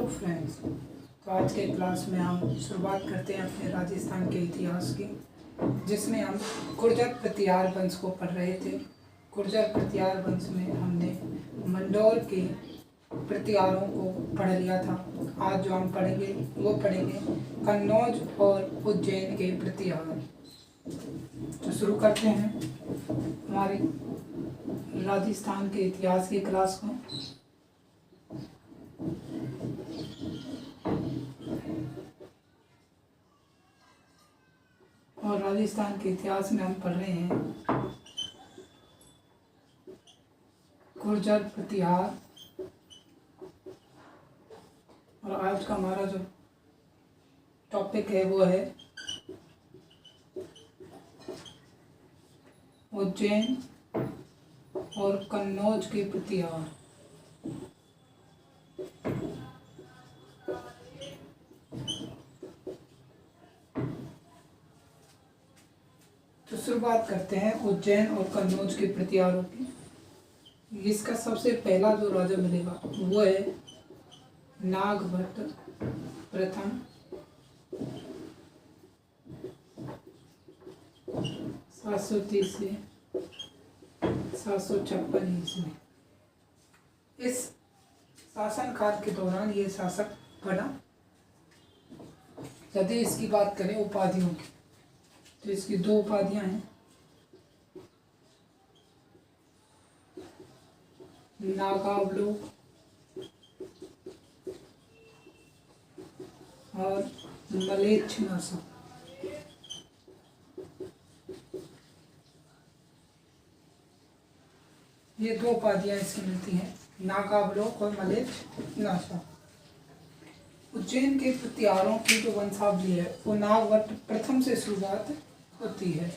Hello friends. तो आज के क्लास में हम शुरुआत करते हैं अपने राजस्थान के इतिहास की, जिसमें हम गुर्जर प्रतिहार वंश को पढ़ रहे थे। गुर्जर प्रतिहार वंश में हमने मंडोर के प्रतिहारों को पढ़ लिया था। आज जो हम पढ़ेंगे वो पढ़ेंगे कन्नौज और उज्जैन के प्रतिहार। तो शुरू करते हैं हमारी राजस्थान के इतिहास की क्लास को। और राजस्थान के इतिहास में हम पढ़ रहे हैं गुर्जर प्रतिहार। और आज का हमारा जो टॉपिक है वो है उज्जैन और कन्नौज के प्रतिहार। तो शुरुआत करते हैं उज्जैन और कन्नौज के प्रतिहारों की। इसका सबसे पहला जो राजा मिलेगा वो है नागभट्ट प्रथम। 730 से 756 ईस्वी। इस शासनकाल के दौरान ये शासक बना। यदि इसकी बात करें उपाधियों की तो इसकी दो उपाधियां हैं, नागावलोक और मलेच्छनाशक। ये दो उपाधियां इसकी मिलती हैं, नागावलोक और मलेच्छनाशक। उज्जैन के प्रतिहारों की जो वंशावली है वो नागभट्ट प्रथम से शुरुआत होती है।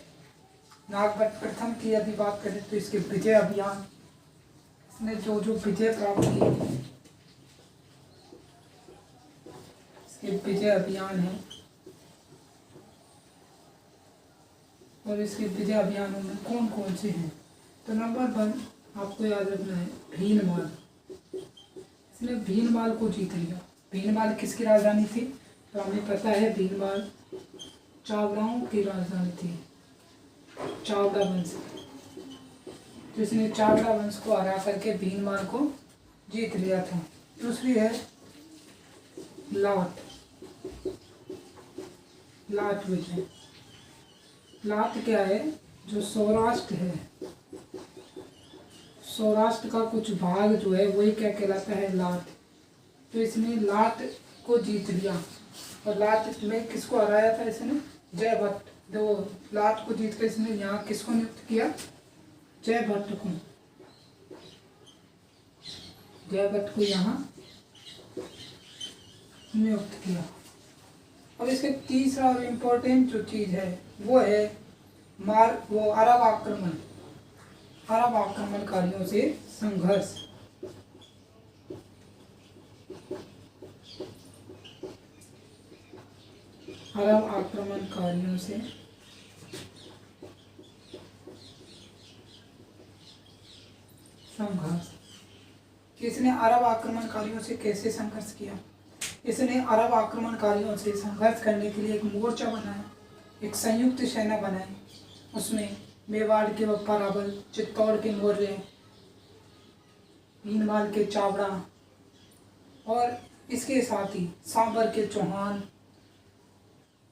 नागभट्ट प्रथम की यदि बात करें तो इसके विजय अभियान, इसने जो जो विजय प्राप्त किए, इसके विजय अभियान है। और इसके विजय अभियानों में कौन कौन से हैं? तो नंबर 1 आपको याद रखना है भीनमाल। इसने भीनमाल को जीत लिया। भीनमाल किसकी राजधानी थी? तो हमें पता है भीनमाल चावड़ाओं की राजधानी थी, चावड़ा वंश। तो इसने चावड़ा वंश को हरा करके भीनमाल को जीत लिया था। दूसरी है लाट। लाट विजय। लाट क्या है? जो सौराष्ट्र है, सौराष्ट्र का कुछ भाग जो है वही क्या कहलाता है? लाट। तो इसने लाट को जीत लिया। और लाट में किसको हराया था इसने? जयभट्ट। जो लाट को जीत कर इसने यहाँ किसको नियुक्त किया? जयभट्ट को। जयभट्ट को यहाँ नियुक्त किया। और इसके तीसरा और इम्पोर्टेंट जो चीज है वो है अरब आक्रमण। अरब आक्रमणकारियों से संघर्ष। अरब आक्रमणकारियों से संघर्ष। इसने अरब आक्रमणकारियों से कैसे संघर्ष किया? इसने अरब आक्रमणकारियों से संघर्ष करने के लिए एक मोर्चा बनाया, एक संयुक्त सेना बनाई। उसमें मेवाड़ के बप्पा रावल, चित्तौड़ के मौर्य, भीनमाल के चावड़ा और इसके साथ ही सांबर के चौहान,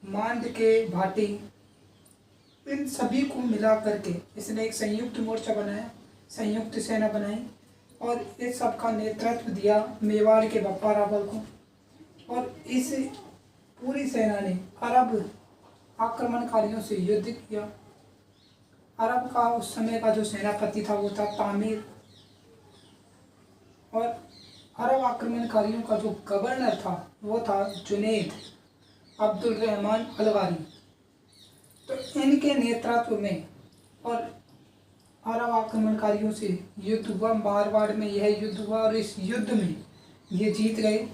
मांड के भाटी, इन सभी को मिला करके इसने एक संयुक्त मोर्चा बनाया, संयुक्त सेना बनाई। और इस सब का नेतृत्व दिया मेवाड़ के बप्पा रावल को। और इस पूरी सेना ने अरब आक्रमणकारियों से युद्ध किया। अरब का उस समय का जो सेनापति था वो था तामिर। और अरब आक्रमणकारियों का जो गवर्नर था वो था जुनैद अब्दुल रहमान अलवारी। तो इनके नेतृत्व में और अरब आक्रमणकारियों से युद्ध हुआ। मारवाड़ में यह युद्ध हुआ और इस युद्ध में ये जीत गए।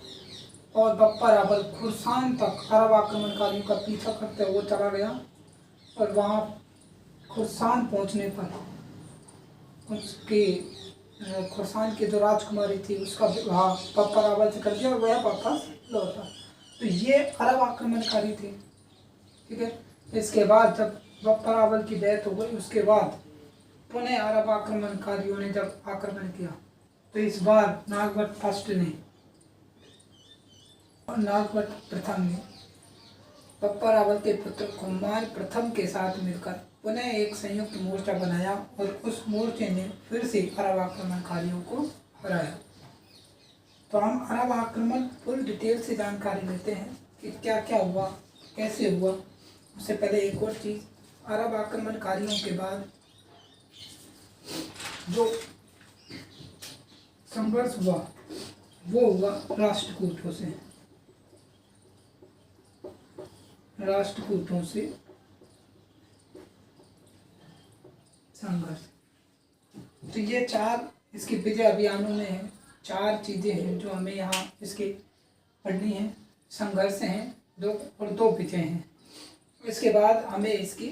और बप्पा रावल खुर्सान तक अरब आक्रमणकारियों का पीछा करते हुए चला गया। और वहाँ खुर्सान पहुँचने पर उसके खुरासान की जो राजकुमारी थी उसका विवाह बप्पा रावल से कर दिया और वह वापस लौटा। तो ये अरब आक्रमणकारी थे। ठीक है। इसके बाद जब बप्पा रावल की डेथ हो गई उसके बाद पुनः अरब आक्रमणकारियों ने जब आक्रमण किया तो इस बार नागभट्ट फर्स्ट ने और नागभट्ट प्रथम ने बप्पा रावल के पुत्र कुमार प्रथम के साथ मिलकर पुनः एक संयुक्त मोर्चा बनाया और उस मोर्चे ने फिर से अरब आक्रमणकारियों को हराया। तो हम अरब आक्रमण फुल डिटेल से जानकारी लेते हैं कि क्या क्या हुआ, कैसे हुआ। उससे पहले एक और चीज़, अरब आक्रमणकारियों के बाद जो संघर्ष हुआ वो हुआ राष्ट्रकूटों से। राष्ट्रकूटों से संघर्ष। तो ये चार इसके विजय अभियानों में है, चार चीज़ें हैं जो हमें यहाँ इसके पढ़नी है। संघर्ष हैं दो और दो विजय हैं। इसके बाद हमें इसकी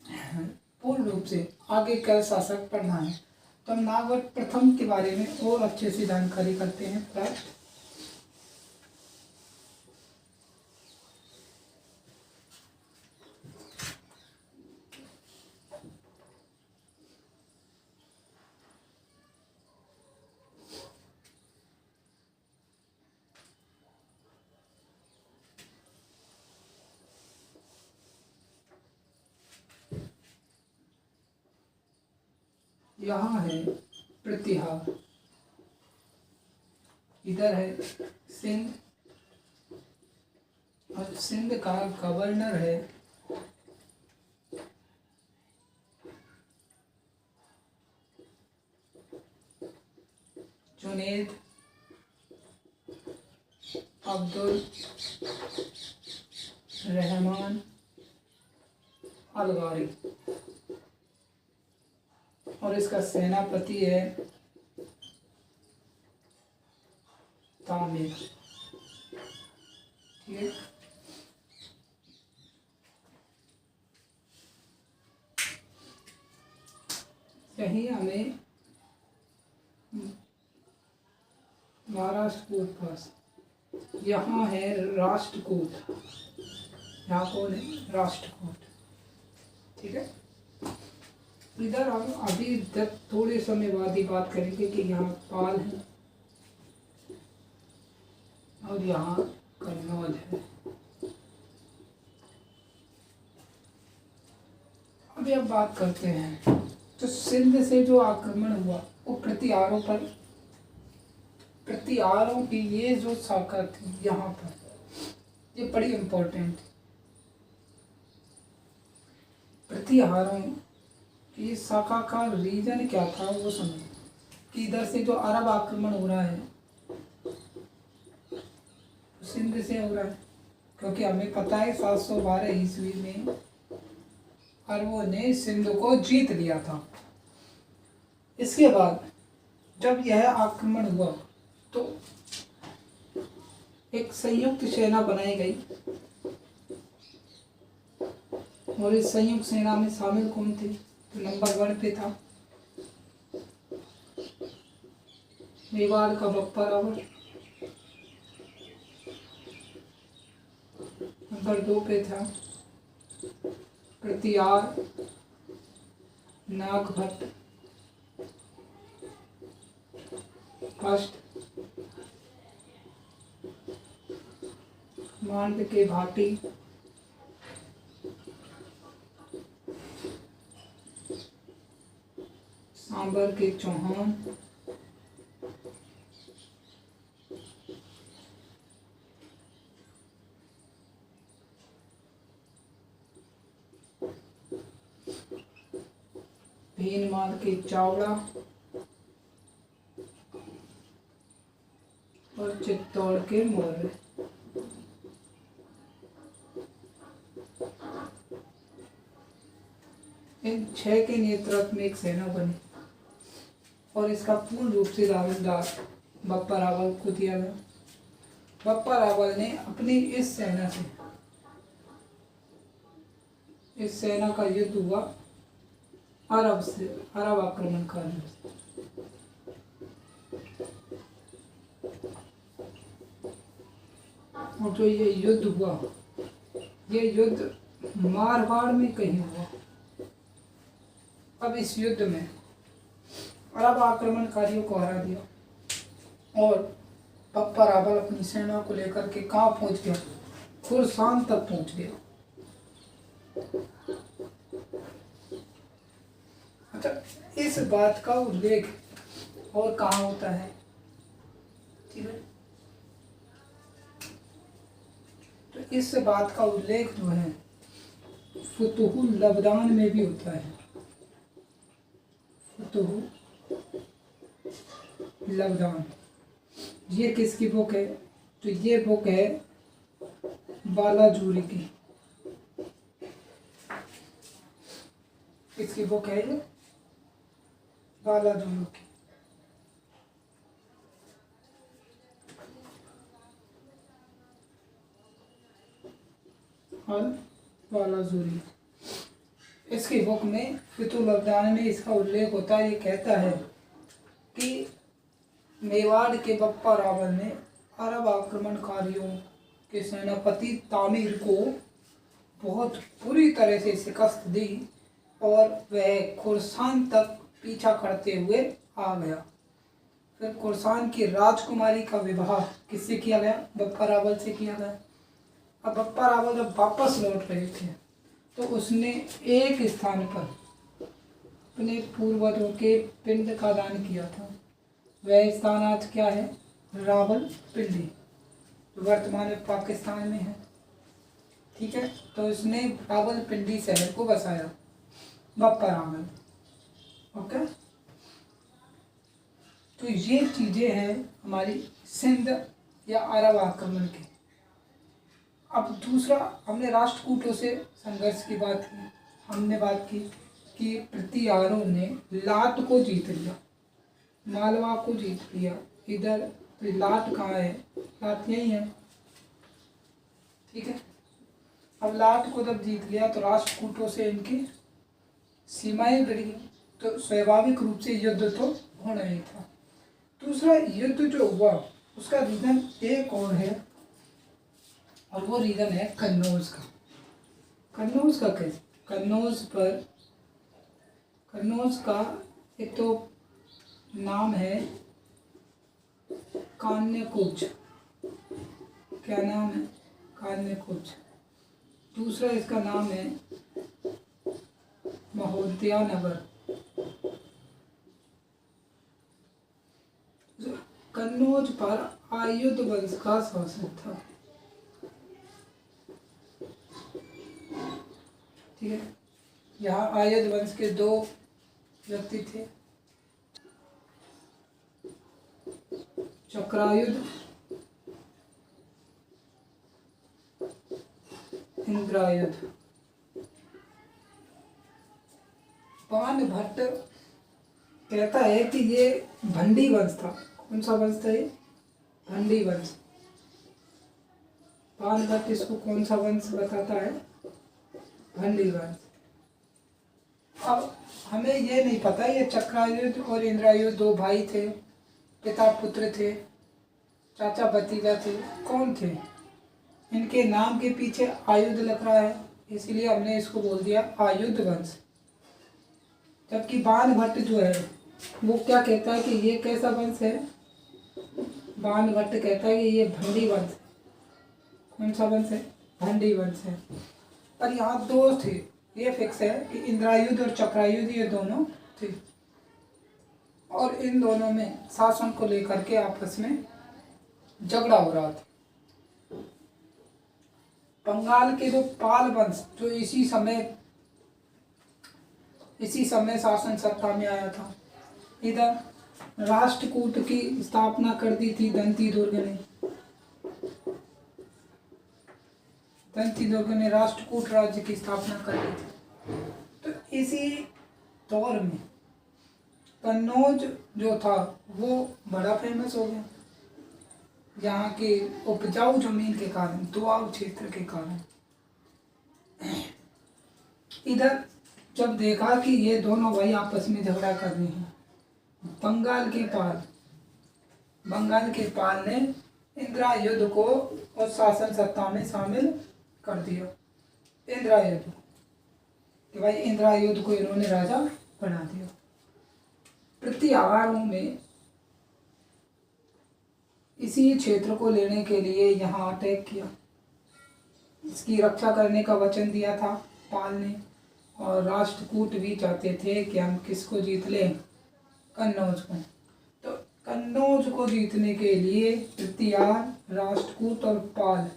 पूर्ण रूप से आगे का शासक पढ़ना है। तो हम नागभट्ट प्रथम के बारे में और अच्छे से जानकारी करते हैं प्राप्त। यहाँ है प्रतिहार, इधर है सिंध और सिंध का गवर्नर है जुनैद अब्दुल रहमान अलगारी और इसका सेनापति है तामिर। ठीक है। यही हमें महाराष्ट्रकूट पास, यहाँ है राष्ट्रकूट। यहाँ कौन है? राष्ट्रकूट। ठीक है। इधर हम अभी तक थोड़े समय बाद ही बात करेंगे कि यहाँ पाल है और यहाँ कन्नौज है। अभी अब बात करते हैं तो सिंध से जो आक्रमण हुआ वो प्रतिहारों की ये जो शाखा थी यहाँ पर, ये बड़ी इम्पोर्टेंट थी। प्रतिहारों की शाखा का रीजन क्या था वो समझ कि इधर से जो अरब आक्रमण हो रहा है सिंध से हो रहा है, क्योंकि हमें पता है 712 ईस्वी में अरबों ने सिंध को जीत लिया था। इसके बाद जब यह आक्रमण हुआ तो एक संयुक्त सेना बनाई गई और इस संयुक्त सेना में शामिल कौन थे? तो नंबर 1 पे था मेवाड़ का बप्पा रावल, नंबर 2 पे था प्रतिहार नागभट्ट फर्स्ट, मांड के भाटी सांबर के चौहान, भीनमाल के चावड़ा और चित्तौड़ के मौर्य। इन 6 के नेतृत्व में एक सेना बनी और इसका पूर्ण रूप से दावेदार बप्पा रावल को दिया गया। बप्पा रावल ने अपनी इस सेना का युद्ध हुआ अरब आक्रमणकारियों से। और जो ये युद्ध हुआ, ये युद्ध मारवाड़ में कहीं हुआ। अब इस युद्ध में अरब आक्रमणकारियों को हरा दिया और बप्पा रावल अपनी सेना को लेकर के कहाँ पहुंच गया? खुरसान तक पहुंच गया। अच्छा, इस बात का उल्लेख और कहाँ होता है? ठीक है, तो इस बात का उल्लेख जो है फुतुहुल लबदान में भी होता है। फुतुहुल लबदान, ये किसकी बुक है? तो ये बुक है बालाजूरी की। किसकी बुक है ये? बालाजूरी की। और बालाजूरी, इसकी बुक में फुतुहुल लबदान में इसका उल्लेख होता है। ये कहता है कि मेवाड़ के बप्पा रावल ने अरब आक्रमणकारियों के सेनापति तामिर को बहुत बुरी तरह से शिकस्त दी और वह खुरसान तक पीछा करते हुए आ गया। फिर खुरसान की राजकुमारी का विवाह किससे किया गया? बप्पा रावल से किया गया। अब बप्पा रावल जब वापस लौट रहे थे तो उसने एक स्थान पर अपने पूर्वजों के पिंड का दान किया था। वह स्थान आज क्या है? रावलपिंडी, जो वर्तमान में पाकिस्तान में है। ठीक है, तो उसने रावलपिंडी शहर को बसाया, बप्पा रावल। ओके, तो ये चीजें हैं हमारी सिंध या अरब आक्रमण की। अब दूसरा, हमने राष्ट्रकूटों से संघर्ष की बात की। हमने बात की कि प्रतिहारों ने लाट को जीत लिया, मालवा को जीत लिया। इधर तो लाट कहाँ है? लाट यही है। ठीक है, अब लाट को जब जीत लिया तो राष्ट्रकूटों से इनकी सीमाएं बढ़ गई, तो स्वाभाविक रूप से युद्ध तो होना ही था। दूसरा युद्ध जो हुआ उसका रीजन एक और है, और वो रीजन है कन्नौज का। कन्नौज का कैसे? कन्नौज का एक तो नाम है कान्यकुब्ज। क्या नाम है? कान्यकुब्ज। दूसरा इसका नाम है महोदयानगर। कन्नौज पर आयुध वंश का शासन था। ठीक है, यहाँ आयुध वंश के दो व्यक्ति थे, चक्रायुध, इंद्रायुध। पान भट्ट कहता है कि ये भंडी वंश था। कौन सा वंश था ये? भंडी वंश। पान भट्ट इसको कौन सा वंश बताता है? भंडी वंश। अब हमें ये नहीं पता ये चक्रायुध और इंद्रायुध दो भाई थे, पिता पुत्र थे, चाचा भतीजा थे, कौन थे? इनके नाम के पीछे आयुध लग रहा है, इसलिए हमने इसको बोल दिया आयुध वंश। जबकि बाण भट्ट जो है वो क्या कहता है कि ये कैसा वंश है? बाण भट्ट कहता है कि ये भंडी वंश। कौन सा वंश है? भंडी वंश है। पर यहाँ दो थे, ये फिक्स है कि इंद्रायुध और चक्रायुध ये दोनों थे, और इन दोनों में शासन को लेकर के आपस में झगड़ा हो रहा था। बंगाल के जो पाल वंश जो इसी समय शासन सत्ता में आया था, इधर राष्ट्रकूट की स्थापना कर दी थी दंती दुर्ग ने। दंती दुर्ग ने राष्ट्रकूट राज्य की स्थापना कर दी थी। तो इसी दौर में कन्नौज जो था वो बड़ा फेमस हो गया, यहाँ की उपजाऊ जमीन के कारण, दुआब क्षेत्र के कारण। इधर जब देखा कि ये दोनों भाई आपस में झगड़ा कर रहे हैं, बंगाल के पाल ने इंदिरा युद्ध को और शासन सत्ता में शामिल कर दिया। इंदिरा युद्ध कि भाई इंदिरा युद्ध को इन्होंने राजा बना दिया। प्रतिहारों में इसी क्षेत्र को लेने के लिए यहाँ अटैक किया, इसकी रक्षा करने का वचन दिया था पाल ने। और राष्ट्रकूट भी चाहते थे कि हम किसको जीत लें, कन्नौज को। तो कन्नौज को जीतने के लिए पृथ्वीहार, राष्ट्रकूट और पाल,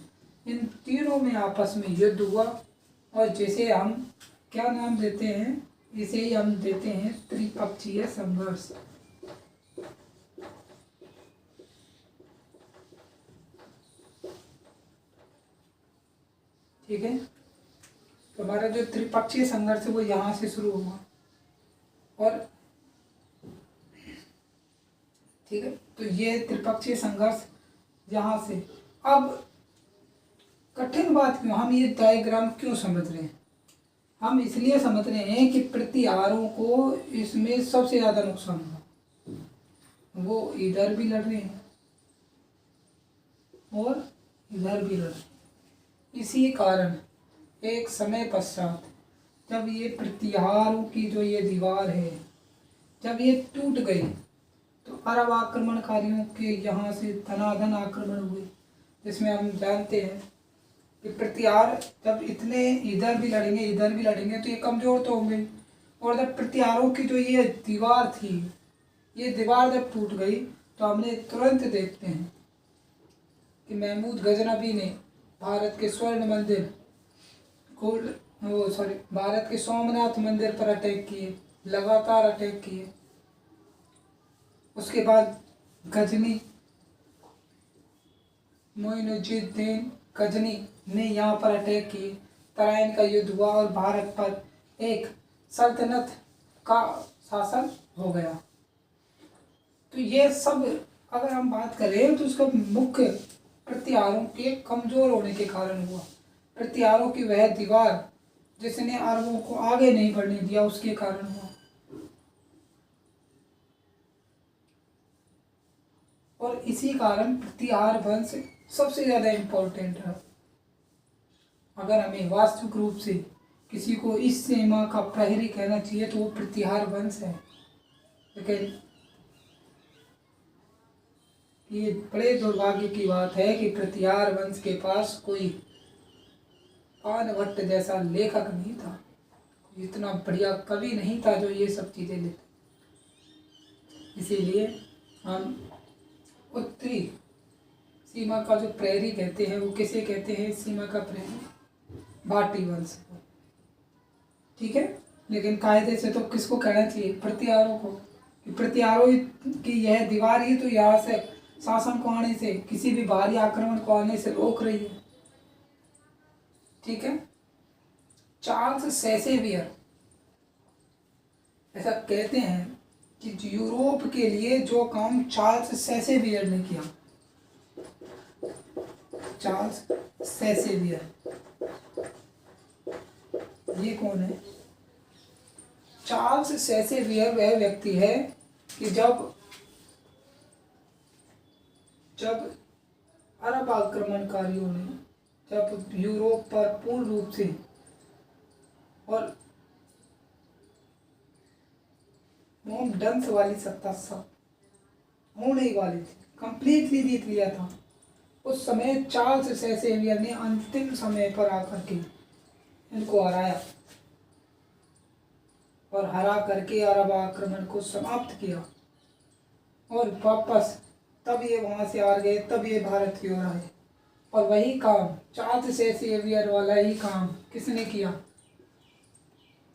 इन तीनों में आपस में युद्ध हुआ। और जिसे हम क्या नाम देते हैं, इसे ही हम देते हैं त्रिपक्षीय संघर्ष। ठीक है, तो हमारा जो त्रिपक्षीय संघर्ष है वो यहाँ से शुरू हुआ। और ठीक है, तो ये त्रिपक्षीय संघर्ष यहाँ से। अब कठिन बात क्यों, हम ये डायग्राम क्यों समझ रहे हैं? हम इसलिए समझ रहे हैं कि प्रतिहारों को इसमें सबसे ज़्यादा नुकसान हुआ। वो इधर भी लड़ रहे हैं और इधर भी लड़ रहे हैं। इसी कारण एक समय पश्चात जब ये प्रतिहारों की जो ये दीवार है, जब ये टूट गई, तो अरब आक्रमणकारियों के यहाँ से धनाधन आक्रमण हुए, जिसमें हम जानते हैं कि प्रतिहार जब इतने इधर भी लड़ेंगे इधर भी लड़ेंगे तो ये कमज़ोर तो होंगे। और जब प्रतिहारों की जो ये दीवार थी, ये दीवार जब टूट गई तो हमने तुरंत देखते हैं कि महमूद गजनबी ने भारत के स्वर्ण मंदिर भारत के सोमनाथ मंदिर पर अटैक किए, लगातार अटैक किए। उसके बाद गजनी, मोइनुद्दीन गजनी ने यहाँ पर अटैक किए, तराइन का युद्ध हुआ और भारत पर एक सल्तनत का शासन हो गया। तो ये सब अगर हम बात करें तो उसका मुख्य प्रतिहारों के कमज़ोर होने के कारण हुआ। प्रतिहारों की वह दीवार जिसने अरबों को आगे नहीं बढ़ने दिया, उसके कारण हुआ। और इसी कारण प्रतिहार वंश सबसे ज़्यादा इम्पोर्टेंट है। अगर हमें वास्तविक रूप से किसी को इस सीमा का प्रहरी कहना चाहिए तो वो प्रतिहार वंश है। लेकिन ये बड़े दुर्भाग्य की बात है कि प्रतिहार वंश के पास कोई आर्यभट्ट जैसा लेखक नहीं था, इतना बढ़िया कवि नहीं था जो ये सब चीज़ें लिखे। इसीलिए हम उत्तरी सीमा का जो प्रहरी कहते हैं, वो किसे कहते हैं? सीमा का प्रहरी भाटी वंश को। ठीक है, लेकिन कायदे से तो किसको कहना चाहिए? प्रतिहारों को। प्रतिहारों की यह दीवार ही तो यहाँ से शासन को आने से, किसी भी बाहरी आक्रमण को आने से रोक रही है। ठीक है, चार्ल्स सेसेवियर ऐसा कहते हैं कि यूरोप के लिए जो काम चार्ल्स सेसेवियर ने किया, चार्ल्स सेसेवियर, ये कौन है? चार्ल्स सेसेवियर वह व्यक्ति है कि जब अरब आक्रमणकारियों ने जब यूरोप पर पूर्ण रूप से और मोमडंस वाली सत्ता सब होने ही वाली थी, कंप्लीटली जीत लिया था, उस समय चार्ल्स सेसेवियर ने अंतिम समय पर आकर के इनको हराया और हरा करके अरब आक्रमण को समाप्त किया। और वापस तब ये वहाँ से हार गए, तब ये भारत की ओर आए। और वही काम चार्ल्स सेसेवियर वाला ही काम किसने किया?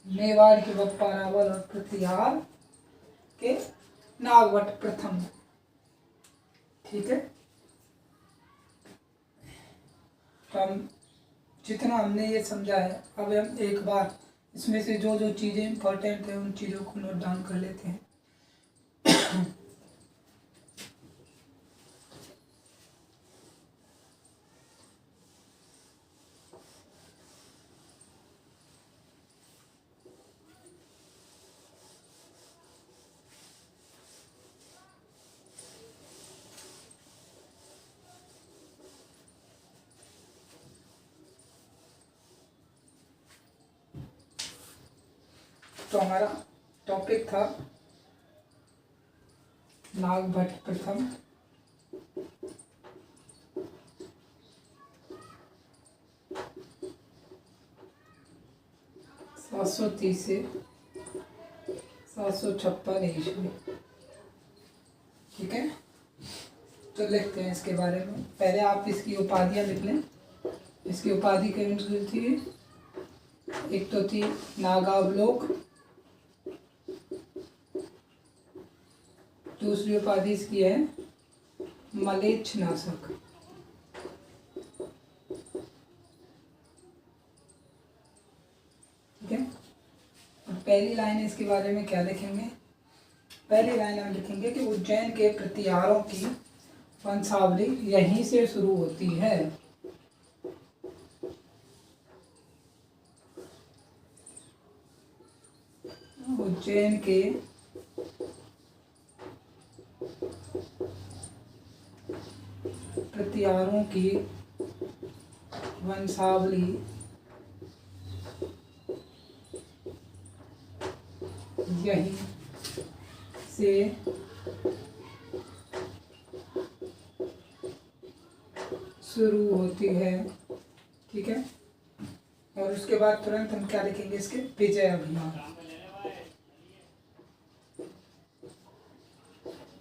मेवाड़ के बप्पा रावल और प्रतिहार के नागवट प्रथम। ठीक है, तो हम जितना हमने ये समझा है, अब हम एक बार इसमें से जो जो चीज़ें इंपॉर्टेंट है उन चीज़ों को नोट डाउन कर लेते हैं। तो हमारा टॉपिक था नागभट्ट प्रथम। सात सौ 30 से 756 ईस्वी। ठीक है, तो लिखते हैं इसके बारे में। पहले आप इसकी उपाधियाँ लिख लें। इसकी उपाधि कौन सी थी? एक तो थी नागावलोक, दूसरी उपाधि इसकी है मलेच्छ नाशक। ठीक है, और पहली लाइन इसके बारे में क्या लिखेंगे? पहली लाइन हम लिखेंगे कि उज्जैन के प्रतिहारों की वंशावली यहीं से शुरू होती है। उज्जैन के प्रतिहारों की वंशावली यहीं से शुरू होती है। ठीक है, और उसके बाद तुरंत हम क्या लिखेंगे? इसके विजय अभियान।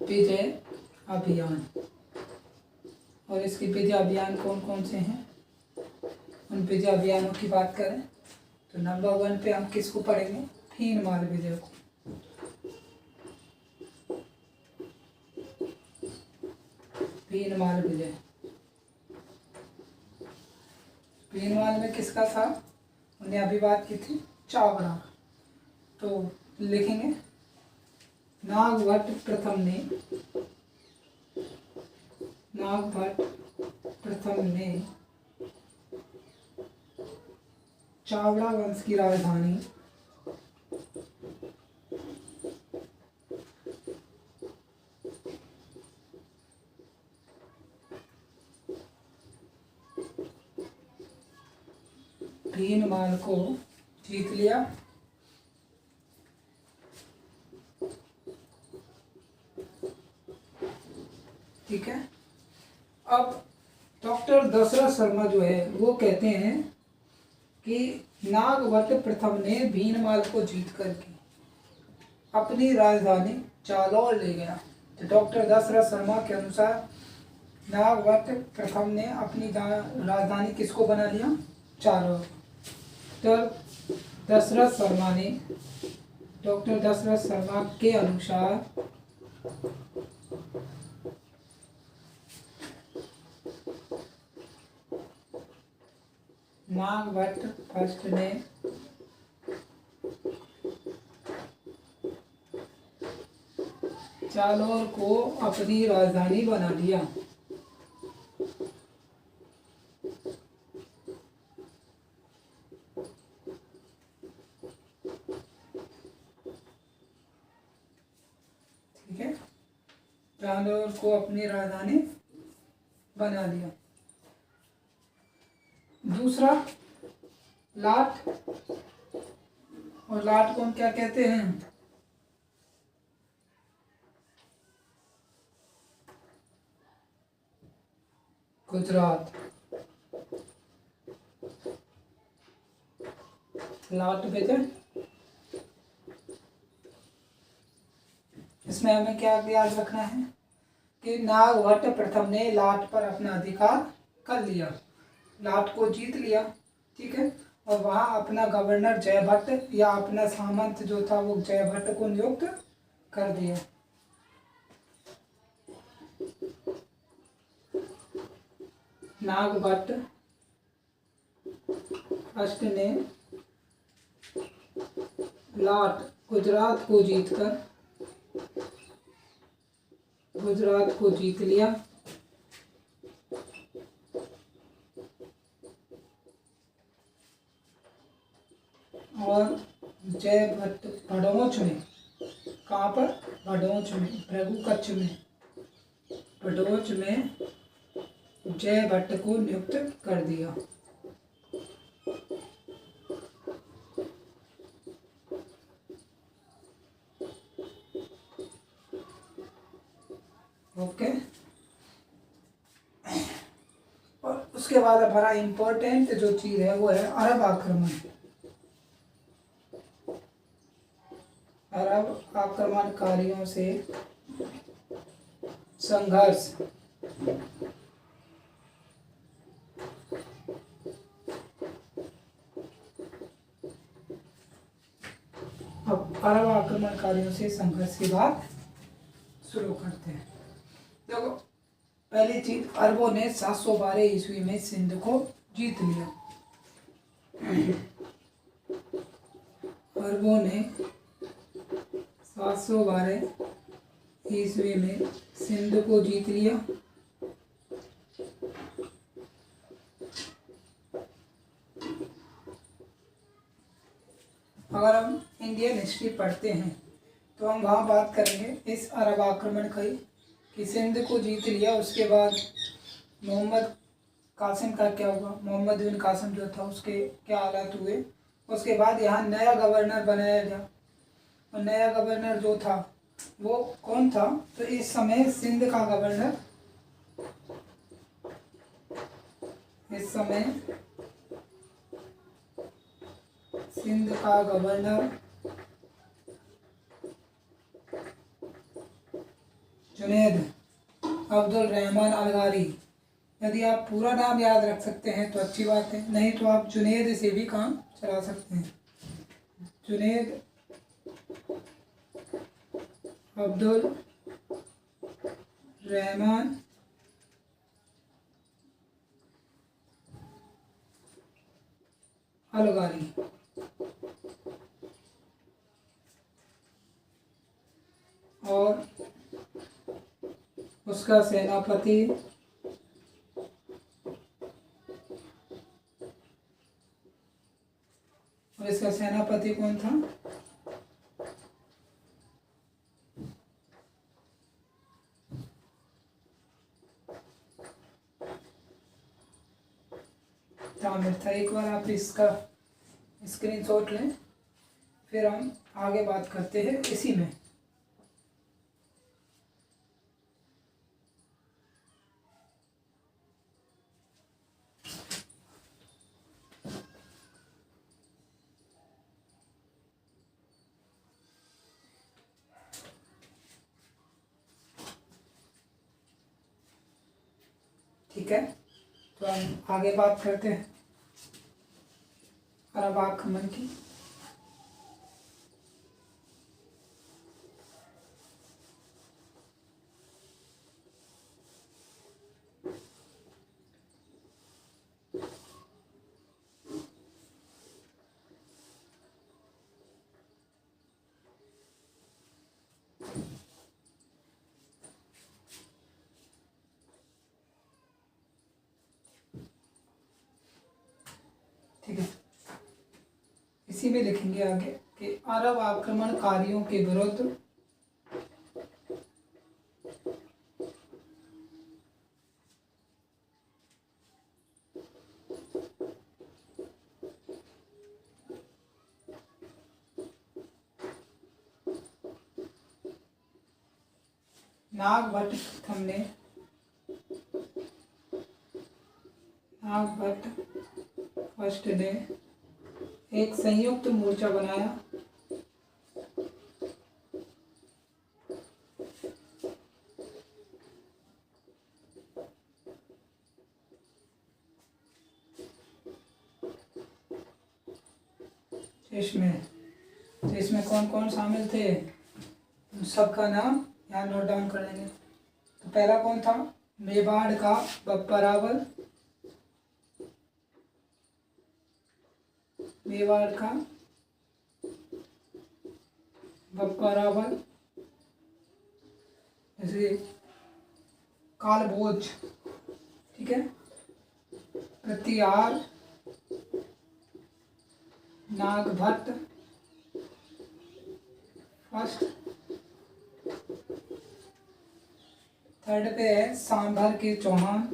विजय अभियान। और इसके विजय अभियान कौन कौन से हैं? उन विजय अभियानों की बात करें तो नंबर 1 पे हम किसको पढ़ेंगे? भीनमाल विजय को। भीनमाल विजय। भीनमाल में किसका था? उन्हें अभी बात की थी चावड़ा। तो लिखेंगे नागभट्ट प्रथम ने चावड़ा वंश की राजधानी भीनमाल को जीत लिया। ठीक है, अब डॉक्टर दशरथ शर्मा जो है वो कहते हैं कि नागभट्ट प्रथम ने भीनमाल को जीत करके अपनी राजधानी जालौर ले गया। तो डॉक्टर दशरथ शर्मा के अनुसार नागभट्ट प्रथम ने अपनी राजधानी किसको बना लिया? जालौर। तो डॉक्टर दशरथ शर्मा के अनुसार नागभट्ट फर्स्ट ने जालौर को अपनी राजधानी बना लिया। ठीक है, जालौर को अपनी राजधानी बना लिया। दूसरा लाट, और लाट को हम क्या कहते हैं? गुजरात। लाट विजय। इसमें हमें क्या याद रखना है कि नागभट्ट प्रथम ने लाट पर अपना अधिकार कर लिया, लाट को जीत लिया। ठीक है, और वहाँ अपना गवर्नर जयभट्ट या अपना सामंत जो था वो जयभट्ट को नियुक्त कर दिया। नागभट्ट फर्स्ट ने लाट गुजरात को जीत लिया। और जयभट्ट भड़ोच में, कहाँ पर? भड़ोच में, भृगु कच्छ में, भड़ोच में जयभट्ट को नियुक्त कर दिया। ओके। और उसके बाद हमारा इम्पोर्टेंट जो चीज़ है वो है अरब आक्रमण। अरब आक्रमणकारियों से संघर्ष। अब अरब आक्रमणकारियों से संघर्ष की बात शुरू करते हैं। देखो, पहली चीज, अरबों ने 712 ईस्वी में सिंध को जीत लिया। अरबों ने 712 ईस्वी में सिंध को जीत लिया। अगर हम इंडियन हिस्ट्री पढ़ते हैं तो हम वहाँ बात करेंगे इस अरब आक्रमण की कि सिंध को जीत लिया। उसके बाद मोहम्मद कासिम का क्या हुआ, मोहम्मद बिन कासिम जो था उसके क्या हालात हुए। उसके बाद यहाँ नया गवर्नर बनाया गया और नया गवर्नर जो था वो कौन था, तो इस समय सिंध का गवर्नर, इस समय सिंध का गवर्नर जुनैद अब्दुल रहमान अलगारी। यदि आप पूरा नाम याद रख सकते हैं तो अच्छी बात है, नहीं तो आप जुनैद से भी काम चला सकते हैं। जुनैद अब्दुल रहमान अलगारी। और उसका सेनापति कौन था, तामिर था। एक बार आप इसका स्क्रीनशॉट लें, फिर हम आगे बात करते हैं इसी में। ठीक है, तो हम आगे बात करते हैं अरब आक्रमण की। ठीक है, इसी में लिखेंगे आगे कि अरब आक्रमणकारियों के विरुद्ध नागभट्ट फर्स्ट ने एक संयुक्त मोर्चा बनाया इसमें कौन कौन शामिल थे, उन सबका नाम यहाँ नोट डाउन कर लेंगे। तो पहला कौन था, मेवाड़ का बप्पा रावल, मेवाड़ का बप्पा रावल, जैसे कालभोज, ठीक है, प्रतिहार, नागभट्ट फर्स्ट, थर्ड पे है सांभर के चौहान,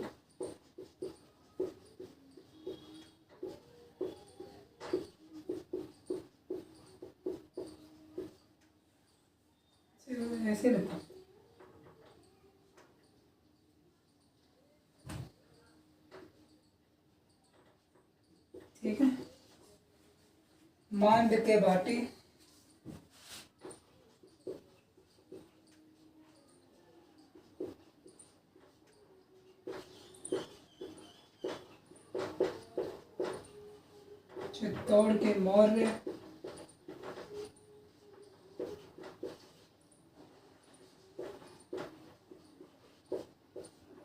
ऐसे लिखो। मांड के भाटी चित्तौड़ के मौर्य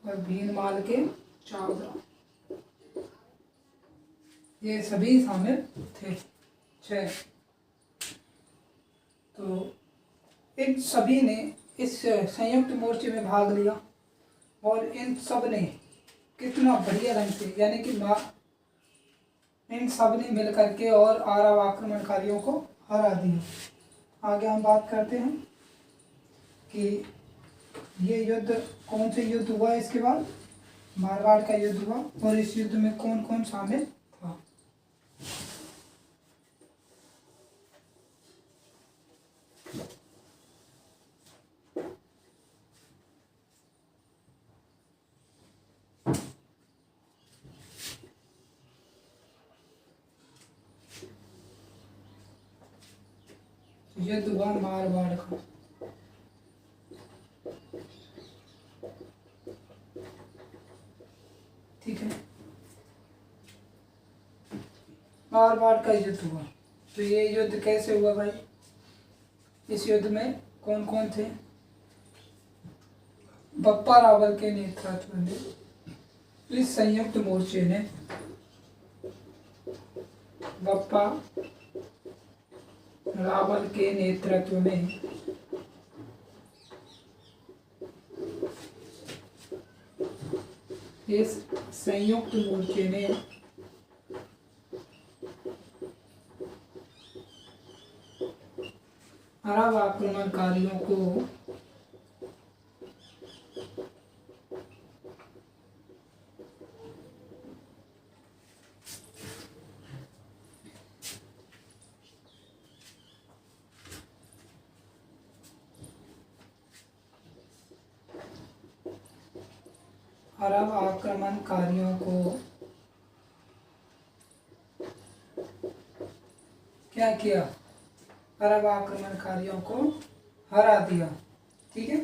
और भीनमाल के चावड़ा, ये सभी शामिल थे। 6। तो इन सभी ने इस संयुक्त मोर्चे में भाग लिया और इन सब ने कितना बढ़िया ढंग से, यानी कि इन सब ने मिल करके और आरव आक्रमणकारियों को हरा दिया। आगे हम बात करते हैं कि ये युद्ध कौन से युद्ध हुआ। इसके बाद मारवाड़ का युद्ध हुआ और इस युद्ध में कौन कौन शामिल था। युद्ध हुआ मारवाड़ का। ठीक है, मारवाड़ का युद्ध हुआ। तो ये युद्ध कैसे हुआ भाई? इस युद्ध में कौन कौन थे? बप्पा रावल के नेतृत्व में इस संयुक्त मोर्चे ने बप्पा रावल के नेतृत्व में इस संयुक्त मोर्चे ने अरब आक्रमणकारियों को क्या किया? अरब आक्रमणकारियों को हरा दिया। ठीक है,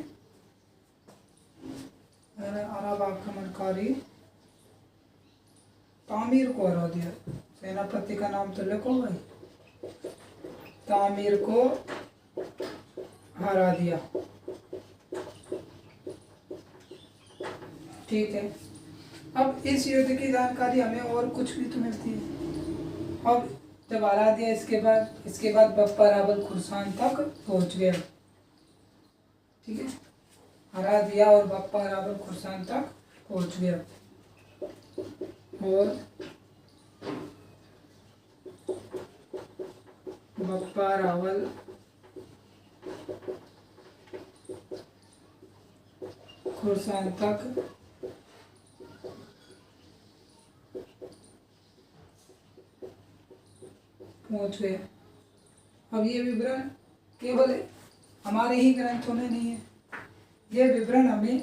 अरब आक्रमणकारी तामीर को हरा दिया। सेनापति का नाम तो लिखो भाई। तामीर को हरा दिया। ठीक है, अब इस युद्ध की जानकारी हमें और कुछ भी तो मिलती है। अब जब हरा दिया, इसके बाद बप्पा रावल खुरसान तक पहुंच गया। ठीक है, हरा दिया और बप्पा रावल खुरसान तक पहुंच गया और बप्पा रावल खुरसान तक पहुंच गए। अब ये विवरण केवल हमारे ही ग्रंथों में नहीं है, यह विवरण हमें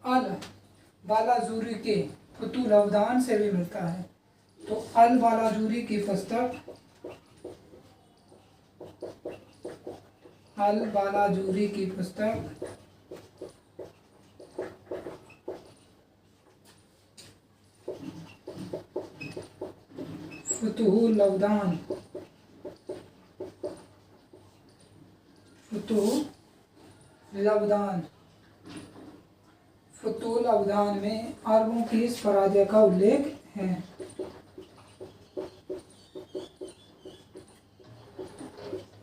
अल बालाजूरी के फुतूल अवदान से भी मिलता है। तो अल बालाजूरी की पुस्तक, अल बालाजूरी की पुस्तक फुतूल अवदान, फुतूल अवदान में अरबों की इस पराजय का उल्लेख है।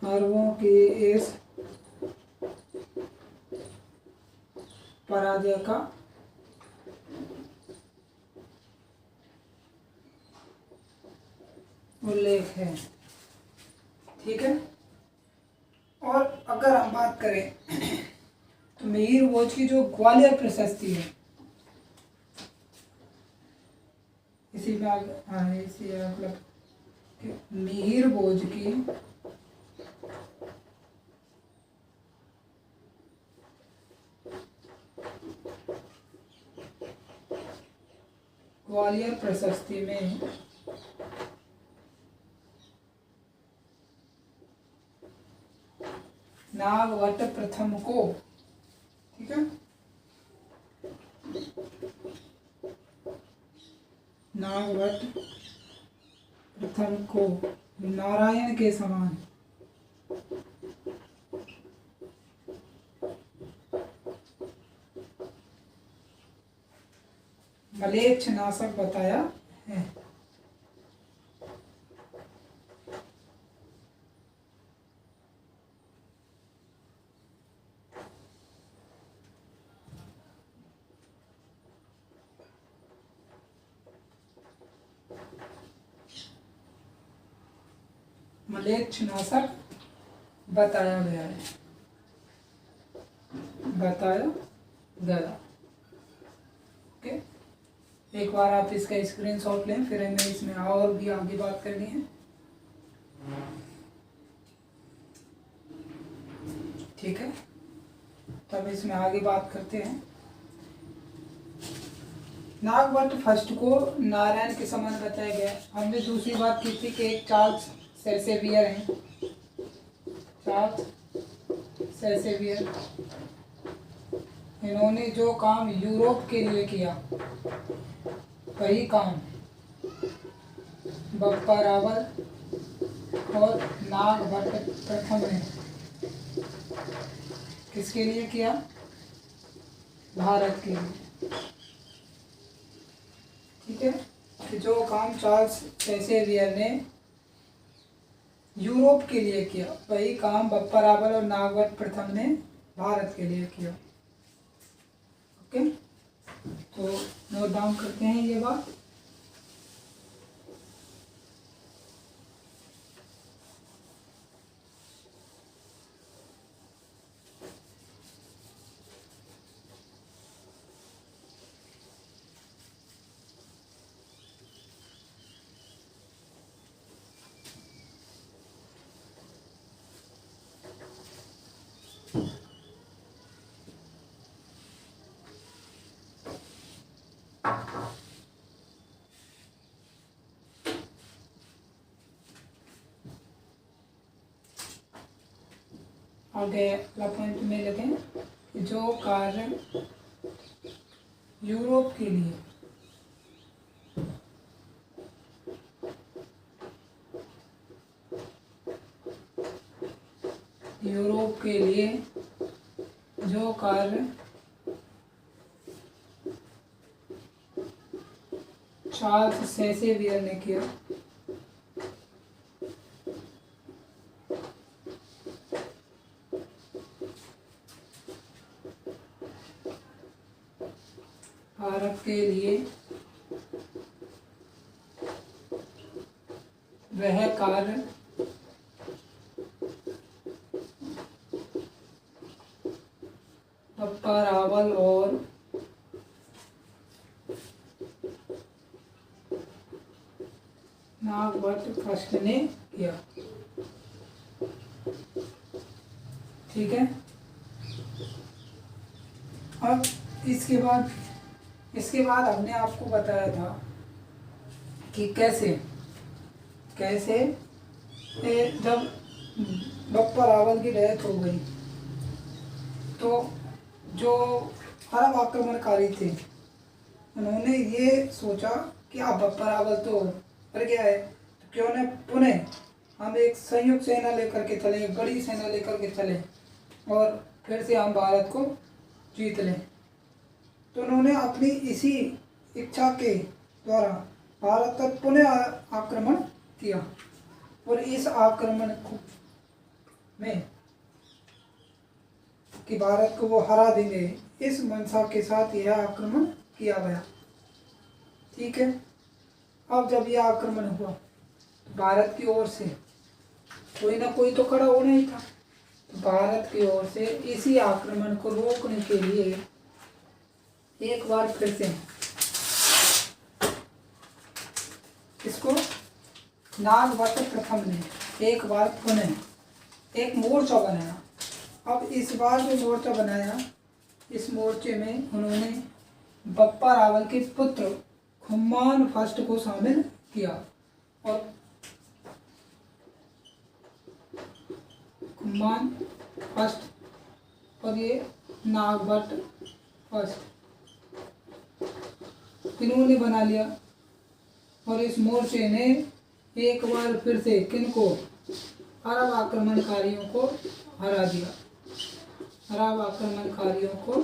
अरबों की इस पराजय का उल्लेख है। ठीक है, और अगर हम बात करें तो मिहिर भोज की जो ग्वालियर प्रशस्ति है, इसी में मतलब मिहिर भोज की ग्वालियर प्रशस्ति में नागवट प्रथम को, ठीक है, नागवट प्रथम को नारायण के समान मलेच्छ नाशक बताया है। मलेच्छ नाशक बताया गया है, बताया गया। ओके, एक बार आप इसका स्क्रीनशॉट लें, फिर हमें इसमें और भी आगे बात करनी है। ठीक है, तब इसमें आगे बात करते हैं। नागवट फर्स्ट को नारायण के समान बताया गया। हमने दूसरी बात की थी कि एक चार्ल्स सेल्सेवियर हैं, चार्ल्स सेल्सेवियर, इन्होंने जो काम यूरोप के लिए किया वही काम बप्पा रावल और नागवट प्रथम ने किसके लिए किया? भारत के लिए। ठीक है, कि जो काम चार्ल्स सेल्सेवियर ने यूरोप के लिए किया वही काम बप्पा रावल और नागवट प्रथम ने भारत के लिए किया। ओके, तो नोट डाउन करते हैं ये बात। आगे अगला पॉइंट में लगे कि जो कार्य यूरोप के लिए जो कार्य चार्ल्स सेल्सेवियर ने किया भारत के लिए, वह कार्य बप्पा रावल और नागवट फर्स्ट ने किया। ठीक है, अब इसके बाद हमने आपको बताया था कि कैसे जब बप्पा रावल की डेथ हो गई तो जो अरब आक्रमणकारी थे उन्होंने ये सोचा कि अब बप्पा रावल तो मर गया है, तो क्यों न पुनः हम एक संयुक्त सेना लेकर के चले, एक बड़ी सेना लेकर के चले और फिर से हम भारत को जीत लें। तो उन्होंने अपनी इसी इच्छा के द्वारा भारत पर पुनः आक्रमण किया और इस आक्रमण में कि भारत को वो हरा देंगे, इस मंशा के साथ यह आक्रमण किया गया। ठीक है, अब जब यह आक्रमण हुआ तो भारत की ओर से कोई ना कोई तो खड़ा होना ही था। तो भारत की ओर से इसी आक्रमण को रोकने के लिए एक बार फिर से इसको नागवट प्रथम ने एक बार पुनः एक मोर्चा बनाया। अब इस बार जो मोर्चा बनाया, इस मोर्चे में उन्होंने बप्पा रावल के पुत्र खुम्मान फर्स्ट को शामिल किया और खुम्मान फर्स्ट और ये नागभट्ट फर्स्ट, इन्होंने बना लिया। और इस मोर्चे ने एक बार फिर से किनको, अरब आक्रमणकारियों को हरा दिया, अरब आक्रमणकारियों को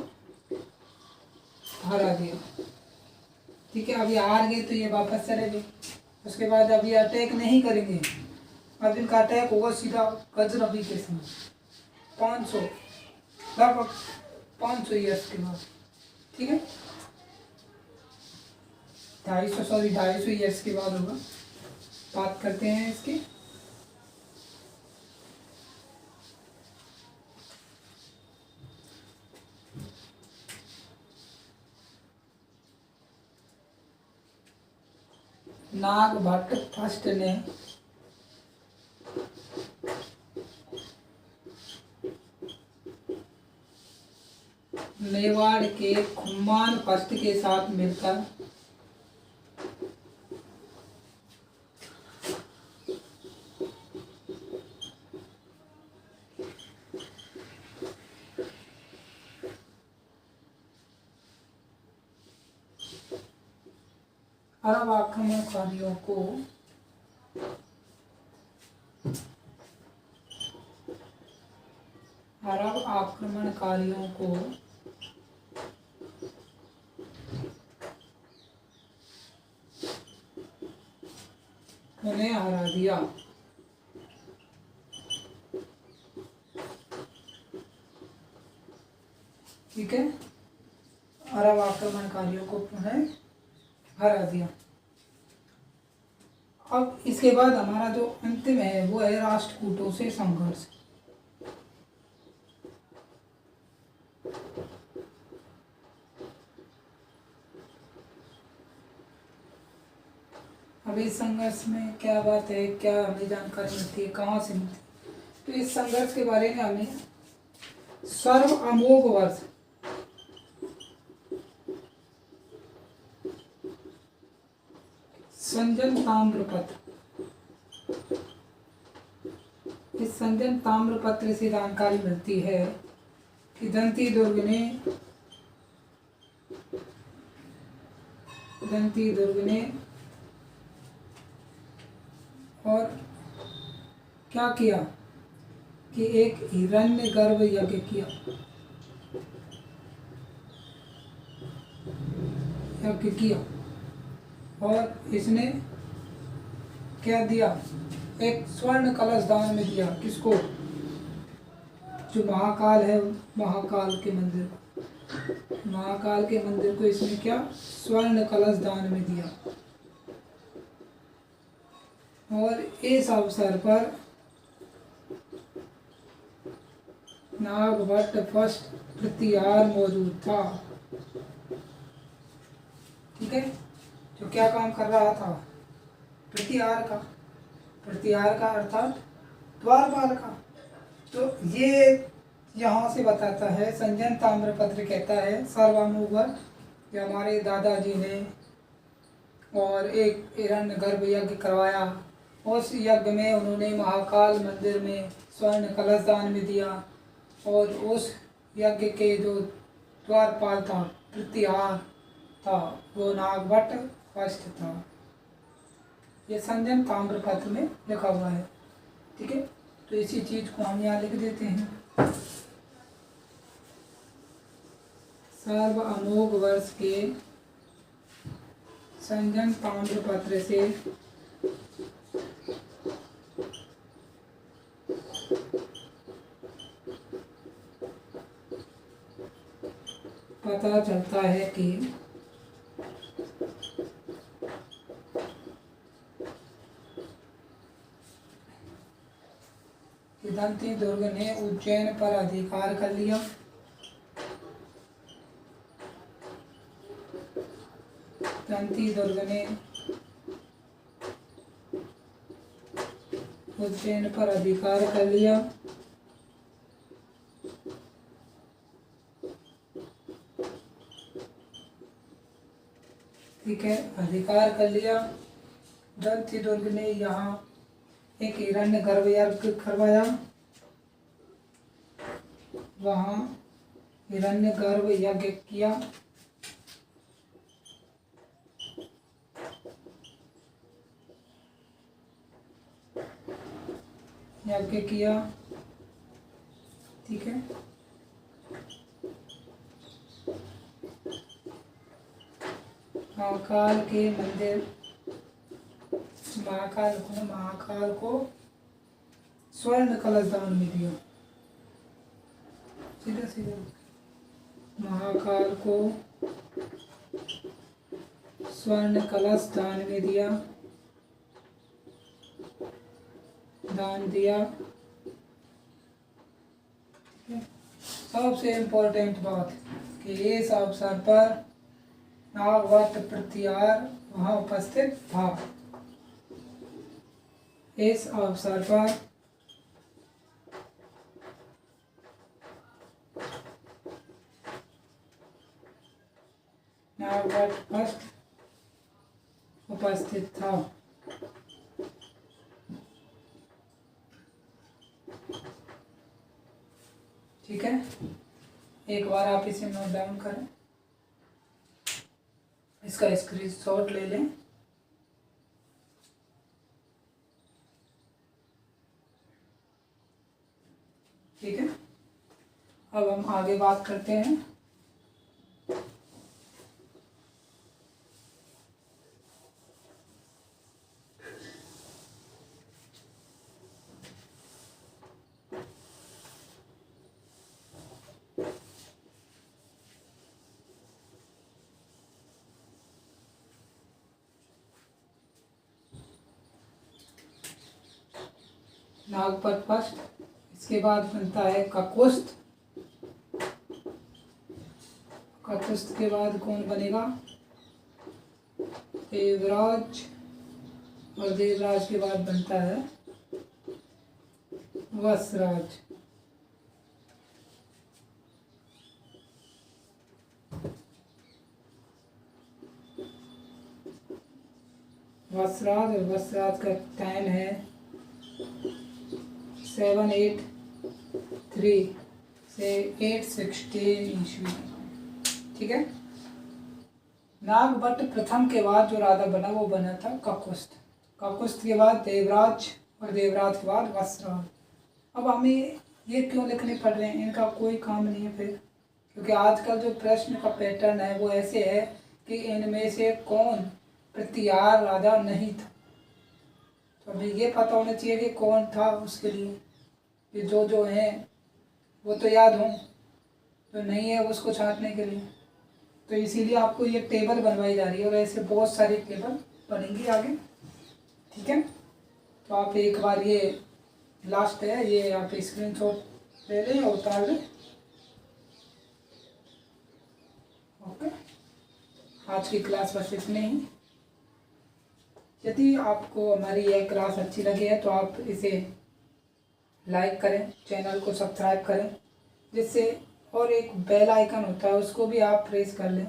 हरा दिया। ठीक है, अभी हार गए तो ये वापस चले गए। उसके बाद अभी अटैक नहीं करेंगे, अब इनका अटैक होगा सीधा गजनबी के समय 500 लगभग 500 ईयर्स के बाद। ठीक है, 250 ईयर्स के बाद होगा। बात करते हैं इसकी। नागभट्ट फर्स्ट ने मेवाड़ के खुम्मान फर्स्ट के साथ मिलकर अरब आक्रमणकारियों को उन्हें हरा दिया। ठीक है, अरब आक्रमणकारियों को पुनः हरा दिया। अब इसके बाद हमारा जो अंतिम है वो है राष्ट्रकूटों से संघर्ष। अब इस संघर्ष में क्या बात है, क्या हमें जानकारी मिलती है, कहाँ से मिलती है, तो इस संघर्ष के बारे में हमें सर्व अमोघ वर्ष संजन ताम्रपत्र, इस संजन ताम्रपत्र से जानकारी मिलती है कि दंती दुर्ग ने और क्या किया कि एक हिरण्यगर्भ यज्ञ किया, और इसने क्या दिया, एक स्वर्ण कलश दान में दिया। किसको, जो महाकाल है, महाकाल के मंदिर को इसने क्या, स्वर्ण कलश दान में दिया। और इस अवसर पर नागभट्ट फर्स्ट प्रतिहार मौजूद था। ठीक है, जो क्या काम कर रहा था, प्रतिहार का अर्थात द्वारपाल का। तो ये यहाँ से बताता है, संजन ताम्रपत्र कहता है सर्वामोघ जो हमारे दादाजी ने और एक हिरण्यगर्भ यज्ञ करवाया, उस यज्ञ में उन्होंने महाकाल मंदिर में स्वर्ण कलश दान में दिया, और उस यज्ञ के जो द्वारपाल था, प्रतिहार था, वो नागभट्ट फर्स्ट था। ये संजन ताम्रपत्र में लिखा हुआ है। ठीक है, तो इसी चीज को हम यहाँ लिख देते हैं। सर्व अमोघ वर्ष के संजन ताम्रपत्र से पता चलता है कि दंती दुर्ग ने उज्जैन पर अधिकार कर लिया। दंती दुर्ग ने उज्जैन पर अधिकार कर लिया। ठीक है, अधिकार कर लिया। दंती दुर्ग ने यहाँ एक हिरण्यगर्भ यज्ञ करवाया, वहाँ हिरण्यगर्भ यज्ञ किया। यज्ञ किया, ठीक है। महाकाल के मंदिर, महाकाल को स्वर्ण कलश दान में दिया। सीधा सीधा महाकाल को स्वर्ण कलश दान में दिया, दान दिया। सबसे इम्पोर्टेंट बात कि इस अवसर पर नागवत प्रत्यार वहाँ उपस्थित था। इस अवसर पर नागवत उपस्थित था। ठीक है, एक बार आप इसे नोट डाउन करें, इसका स्क्रीनशॉट ले लें। ठीक है, अब हम आगे बात करते हैं। नागपट फर्स्ट, इसके बाद बनता है ककुस्त। ककुस्त के बाद कौन बनेगा? देवराज, और देवराज के बाद बनता है वसराज। वसराज, और वसराज का टाइम है 783 से 816 ईस्वी। ठीक है, नागभट्ट प्रथम के बाद जो राजा बना वो बना था ककुस्त। ककुस्त के बाद देवराज, और देवराज के बाद वसराज। अब हमें ये क्यों लिखने पड़ रहे हैं? इनका कोई काम नहीं है फिर, क्योंकि आजकल जो प्रश्न का पैटर्न है वो ऐसे है कि इनमें से कौन प्रतिहार राजा नहीं था। तो हमें ये पता होना चाहिए कि कौन था, उसके लिए कि जो हैं वो तो याद हों, जो नहीं है उसको छांटने के लिए। तो इसीलिए आपको ये टेबल बनवाई जा रही है, और ऐसे बहुत सारी टेबल बनेंगी आगे। ठीक है, तो आप एक बार ये लास्ट है, ये आप स्क्रीनशॉट ले लें और उतार लें। ओके, आज की क्लास बस इतने ही। यदि आपको हमारी यह क्लास अच्छी लगी है तो आप इसे लाइक करें, चैनल को सब्सक्राइब करें, जिससे, और एक बेल आइकन होता है उसको भी आप प्रेस कर लें,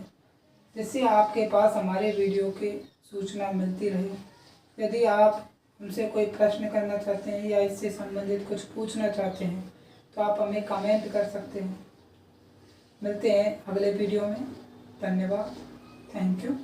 जिससे आपके पास हमारे वीडियो की सूचना मिलती रहे। यदि आप हमसे कोई प्रश्न करना चाहते हैं या इससे संबंधित कुछ पूछना चाहते हैं तो आप हमें कमेंट कर सकते हैं। मिलते हैं अगले वीडियो में। धन्यवाद, थैंक यू।